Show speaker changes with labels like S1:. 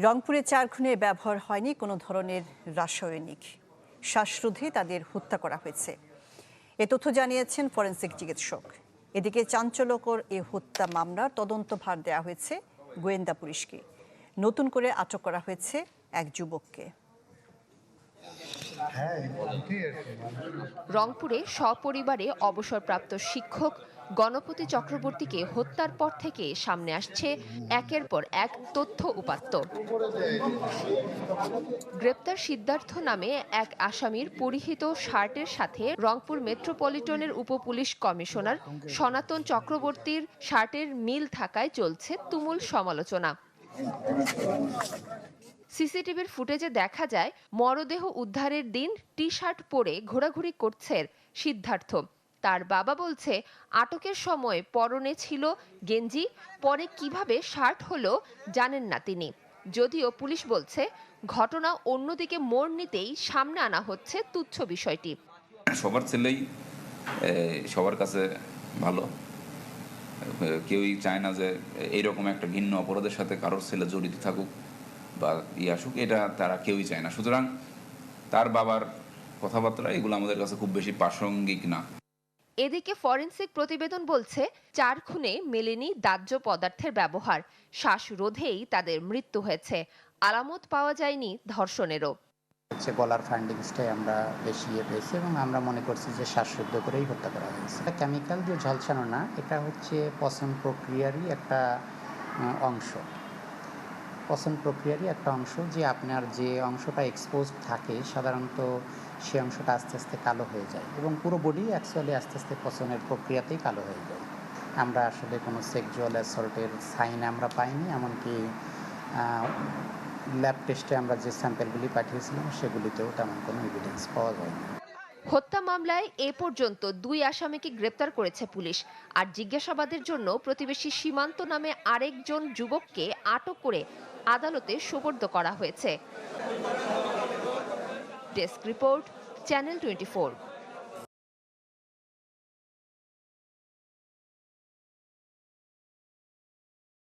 S1: রংপুরে 4 খুনে ব্যবহার হয়নি কোনো ধরনের রাসায়নিক, শ্বাসরোধে তাদের হত্যা করা হয়েছে, এ তথ্য জানিয়েছেন ফরেনসিক চিকিৎসক। এদিকে চাঞ্চল্যকর এ হত্যা মামলার তদন্তভার দেওয়া হয়েছে গোয়েন্দা পুলিশকে। নতুন করে আটক করা হয়েছে এক যুবককে।
S2: রংপুরে সপরিবারে অবসরপ্রাপ্ত শিক্ষক গণপতি চক্রবর্তীকে হত্যার পর থেকে সামনে আসছে একের পর এক তথ্য উপাত্ত। গ্রেপ্তার সিদ্ধার্থ নামে এক আসামির পরিহিত শার্টের সাথে রংপুর মেট্রোপলিটনের উপপুলিশ কমিশনার সনাতন চক্রবর্তীর শার্টের মিল থাকায় চলছে তুমুল সমালোচনা। সিসিটিভির ফুটেজে দেখা যায় মরদেহ উদ্ধারের দিন টি শার্ট পরে ঘোরাঘুরি করছে সিদ্ধার্থ। তার বাবা বলছে আটকের সময় পরনে ছিল গেঞ্জি, পরে কিভাবে শার্ট হলো জানেন না তিনি। যদিও পুলিশ বলছে ঘটনা অন্যদিকে মোড় নিতেই সামনে আনা হচ্ছে তুচ্ছ বিষয়টি।
S3: সবার ছেলেই সবার কাছে ভালো, কেউই চায় না যে এইরকম একটা ঘৃণ্য অপরাধের সাথে কারোর ছেলে জড়িত থাকুক বা আসুক, এটা তারা কেউই চায় না। সুতরাং তার বাবার কথাবার্তা এগুলো আমাদের কাছে খুব বেশি প্রাসঙ্গিক না।
S2: এদিকে ফরেনসিক প্রতিবেদন বলছে 4 খুনে মেলেনি দাহ্য পদার্থের ব্যবহার, শ্বাসরোধেই তাদের মৃত্যু হয়েছে, আলামত পাওয়া যায়নি ধর্ষণেরও।
S4: গলার ফান্ডিংসটাই আমরা বেশি পেয়েছি এবং আমরা মনে করছি যে শ্বাসরুদ্ধ করেই হত্যা করা হয়েছে। কেমিক্যাল দিয়ে ঝলসানো না, এটা হচ্ছে পচন প্রক্রিয়ারই একটা অংশ। পচন প্রক্রিয়ারই একটা অংশ, যে আপনার যে অংশটা এক্সপোজ থাকে সাধারণত সে অংশটা আস্তে আস্তে কালো হয়ে যায় এবং পুরো বডি অ্যাকচুয়ালি আস্তে আস্তে পচনের প্রক্রিয়াতেই কালো হয়ে যায়। আমরা আসলে কোনো সেক্সুয়াল অ্যাসল্টের সাইন আমরা পাইনি, এমনকি ল্যাব টেস্টে আমরা যে স্যাম্পেলগুলি পাঠিয়েছিলাম সেগুলিতেও তেমন কোনো এভিডেন্স পাওয়া যায়নি।
S2: হত্যা মামলায় এ পর্যন্ত 2 আসামিকে গ্রেপ্তার করেছে পুলিশ, আর জিজ্ঞাসাবাদের জন্য প্রতিবেশী সীমান্ত নামে আরেকজন যুবককে আটক করে আদালতে সোপর্দ করা হয়েছে। Desk report, channel 24।